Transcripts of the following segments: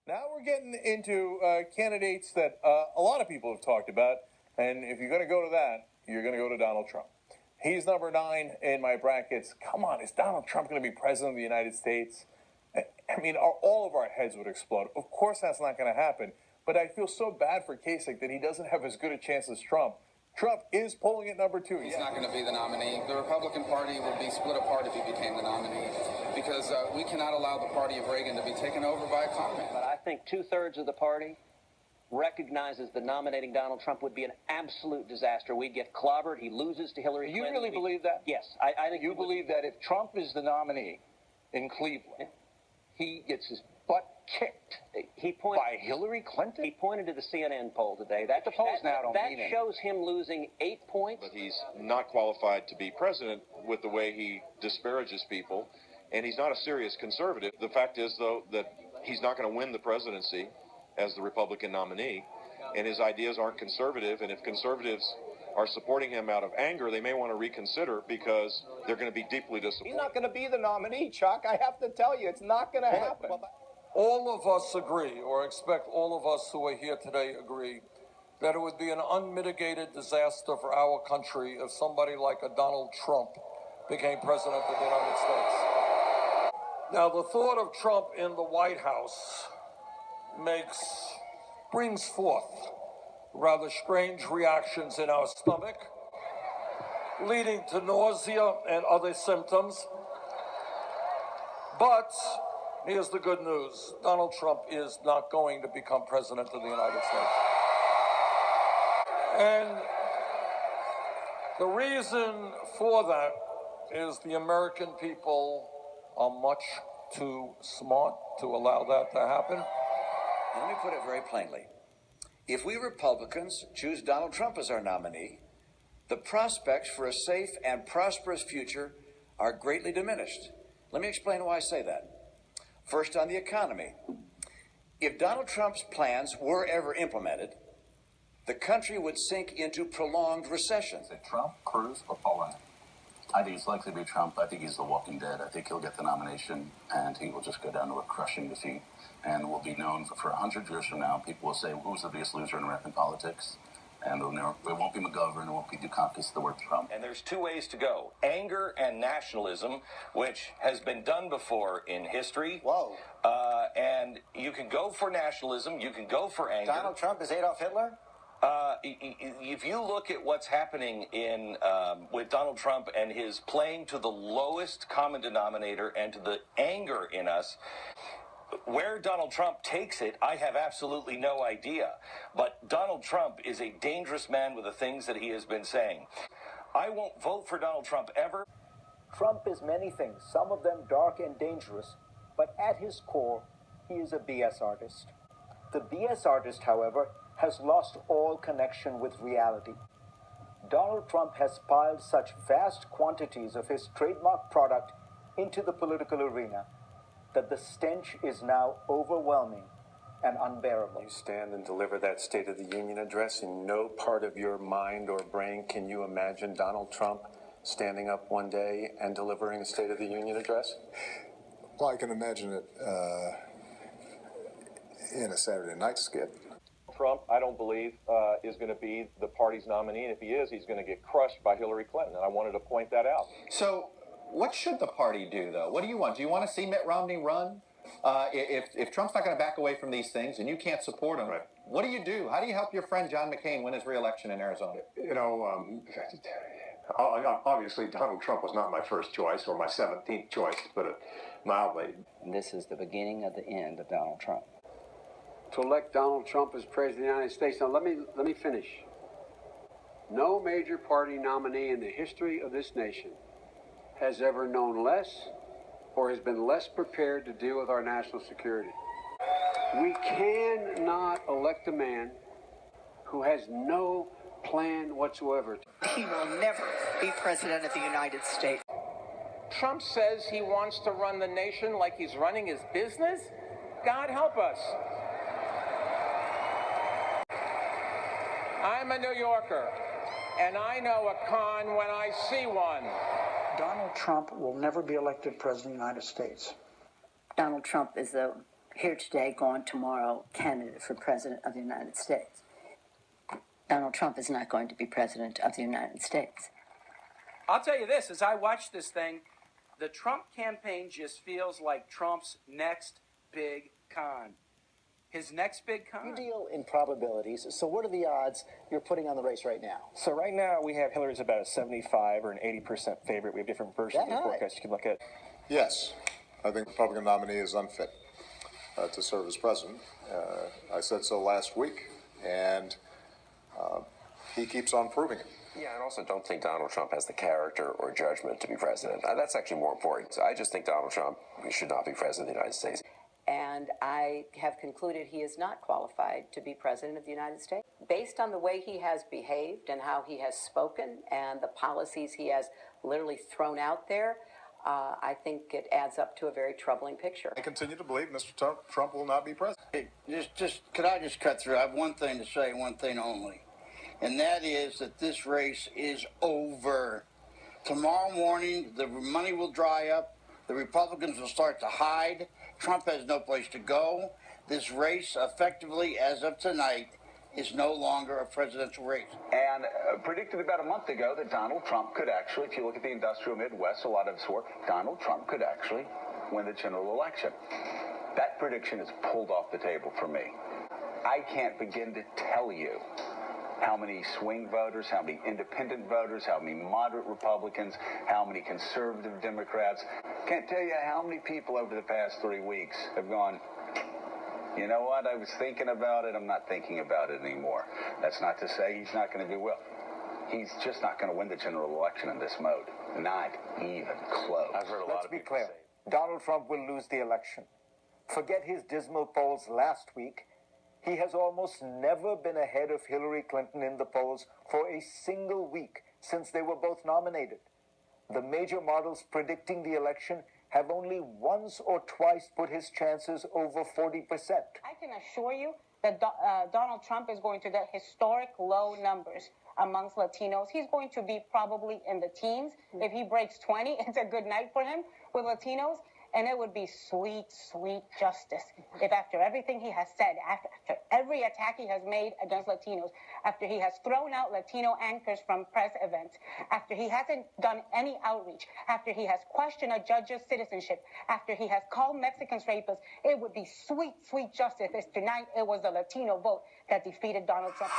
Now we're getting into candidates that a lot of people have talked about, and if you're going to go to that, you're going to go to Donald Trump. He's number 9 in my brackets. Come on, is Donald Trump going to be president of the United States? I mean, all of our heads would explode. Of course that's not going to happen, but I feel so bad for Kasich that he doesn't have as good a chance as Trump. Trump is polling at number 2. He's not going to be the nominee. The Republican Party would be split apart if he became the nominee, because we cannot allow the party of Reagan to be taken over by a con man. But I think 2/3 of the party recognizes that nominating Donald Trump would be an absolute disaster. We'd get clobbered. He loses to Hillary Clinton. You really believe that? Yes. I think you believe that if Trump is the nominee in Cleveland, he gets his butt kicked by Hillary Clinton? He pointed to the CNN poll today. The polls now don't mean anything. That shows him losing 8 points. But he's not qualified to be president with the way he disparages people, and he's not a serious conservative. The fact is, though, that he's not going to win the presidency as the Republican nominee, and his ideas aren't conservative, and if conservatives are supporting him out of anger, they may want to reconsider because they're going to be deeply disappointed. He's not going to be the nominee, Chuck. I have to tell you, it's not going to happen. All of us agree, or expect all of us who are here today agree, that it would be an unmitigated disaster for our country if somebody like a Donald Trump became president of the United States. Now, the thought of Trump in the White House brings forth rather strange reactions in our stomach, leading to nausea and other symptoms. But here's the good news. Donald Trump is not going to become president of the United States. And the reason for that is the American people are much too smart to allow that to happen. Let me put it very plainly. If we Republicans choose Donald Trump as our nominee, the prospects for a safe and prosperous future are greatly diminished. Let me explain why I say that. First, on the economy. If Donald Trump's plans were ever implemented, the country would sink into prolonged recession. Is it Trump, Cruz, or Poland? I think it's likely to be Trump. I think he's the walking dead. I think he'll get the nomination, and he will just go down to a crushing defeat. And will be known for 100 years from now. People will say, who's the biggest loser in American politics? And it won't be McGovern, it won't be Dukakis, the word Trump. And there's 2 ways to go. Anger and nationalism, which has been done before in history. Whoa. And you can go for nationalism, you can go for anger. Donald Trump is Adolf Hitler? If you look at what's happening with Donald Trump and his playing to the lowest common denominator and to the anger in us, where Donald Trump takes it, I have absolutely no idea. But Donald Trump is a dangerous man with the things that he has been saying. I won't vote for Donald Trump ever. Trump is many things, some of them dark and dangerous, but at his core, he is a BS artist. The BS artist, however, has lost all connection with reality. Donald Trump has piled such vast quantities of his trademark product into the political arena that the stench is now overwhelming and unbearable. You stand and deliver that State of the Union address, in no part of your mind or brain can you imagine Donald Trump standing up one day and delivering a State of the Union address? Well, I can imagine it in a Saturday night skit. Trump, I don't believe, is going to be the party's nominee, and if he is, he's going to get crushed by Hillary Clinton, and I wanted to point that out. So what should the party do, though? What do you want? Do you want to see Mitt Romney run? If Trump's not going to back away from these things and you can't support him, right, what do you do? How do you help your friend John McCain win his re-election in Arizona? You know, obviously Donald Trump was not my first choice or my 17th choice, to put it mildly. This is the beginning of the end of Donald Trump. To elect Donald Trump as president of the United States. Now, let me finish. No major party nominee in the history of this nation has ever known less or has been less prepared to deal with our national security. We cannot elect a man who has no plan whatsoever. He will never be president of the United States. Trump says he wants to run the nation like he's running his business? God help us. I'm a New Yorker, and I know a con when I see one. Donald Trump will never be elected president of the United States. Donald Trump is a here today, gone tomorrow, candidate for President of the United States. Donald Trump is not going to be President of the United States. I'll tell you this, as I watch this thing, the Trump campaign just feels like Trump's next big con. His next big con. You deal in probabilities, so what are the odds you're putting on the race right now? So right now we have Hillary's about a 75 or an 80% favorite. We have different versions of the forecast you can look at. Yes, I think the Republican nominee is unfit to serve as president. I said so last week, and he keeps on proving it. Yeah, and also don't think Donald Trump has the character or judgment to be president. That's actually more important. So I just think Donald Trump should not be president of the United States. And I have concluded he is not qualified to be president of the United States. Based on the way he has behaved and how he has spoken and the policies he has literally thrown out there, I think it adds up to a very troubling picture. I continue to believe Mr. Trump will not be president. Hey, could I just cut through? I have one thing to say, one thing only. And that is that this race is over. Tomorrow morning, the money will dry up. The Republicans will start to hide. Trump has no place to go. This race, effectively, as of tonight, is no longer a presidential race. And predicted about a month ago that Donald Trump could actually, if you look at the industrial Midwest, a lot of us work, Donald Trump could actually win the general election. That prediction is pulled off the table for me. I can't begin to tell you how many swing voters, how many independent voters, how many moderate Republicans, how many conservative Democrats. Can't tell you how many people over the past 3 weeks have gone, you know what, I was thinking about it, I'm not thinking about it anymore. That's not to say he's not going to do well. He's just not going to win the general election in this mode. Not even close. I've heard a lot of people say. Let's be clear. Donald Trump will lose the election. Forget his dismal polls last week. He has almost never been ahead of Hillary Clinton in the polls for a single week since they were both nominated. The major models predicting the election have only once or twice put his chances over 40%. I can assure you that Donald Trump is going to get historic low numbers amongst Latinos. He's going to be probably in the teens. If he breaks 20, it's a good night for him with Latinos. And it would be sweet, sweet justice if after everything he has said, after every attack he has made against Latinos, after he has thrown out Latino anchors from press events, after he hasn't done any outreach, after he has questioned a judge's citizenship, after he has called Mexicans rapists, it would be sweet, sweet justice if tonight it was the Latino vote that defeated Donald Trump.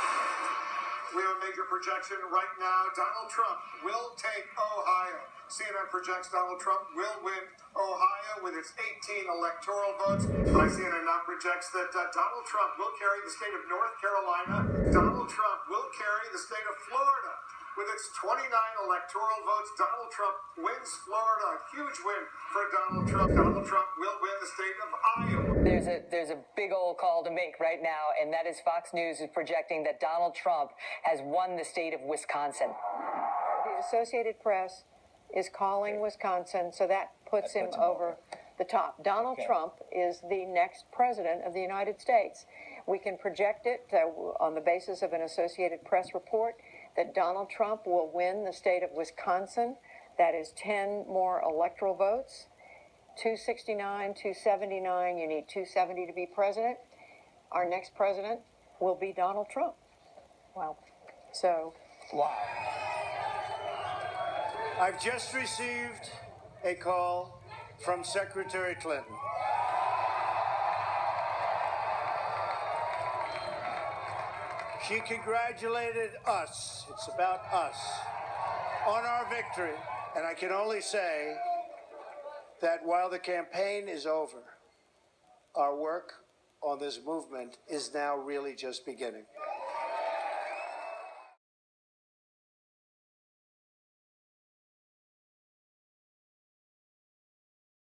We have a major projection right now. Donald Trump will take Ohio. CNN projects Donald Trump will win Ohio with its 18 electoral votes. But CNN now projects that Donald Trump will carry the state of North Carolina. Donald Trump will carry the state of Florida. With its 29 electoral votes, Donald Trump wins Florida. A huge win for Donald Trump. Donald Trump will win the state of Iowa. There's a big old call to make right now, and that is Fox News is projecting that Donald Trump has won the state of Wisconsin. The Associated Press is calling Wisconsin, so that puts him over the top. Donald Trump is the next president of the United States. We can project it on the basis of an Associated Press report that Donald Trump will win the state of Wisconsin. That is 10 more electoral votes. 269, 279, you need 270 to be president. Our next president will be Donald Trump. Wow. So. Wow. I've just received a call from Secretary Clinton. She congratulated us, it's about us, on our victory. And I can only say that while the campaign is over, our work on this movement is now really just beginning.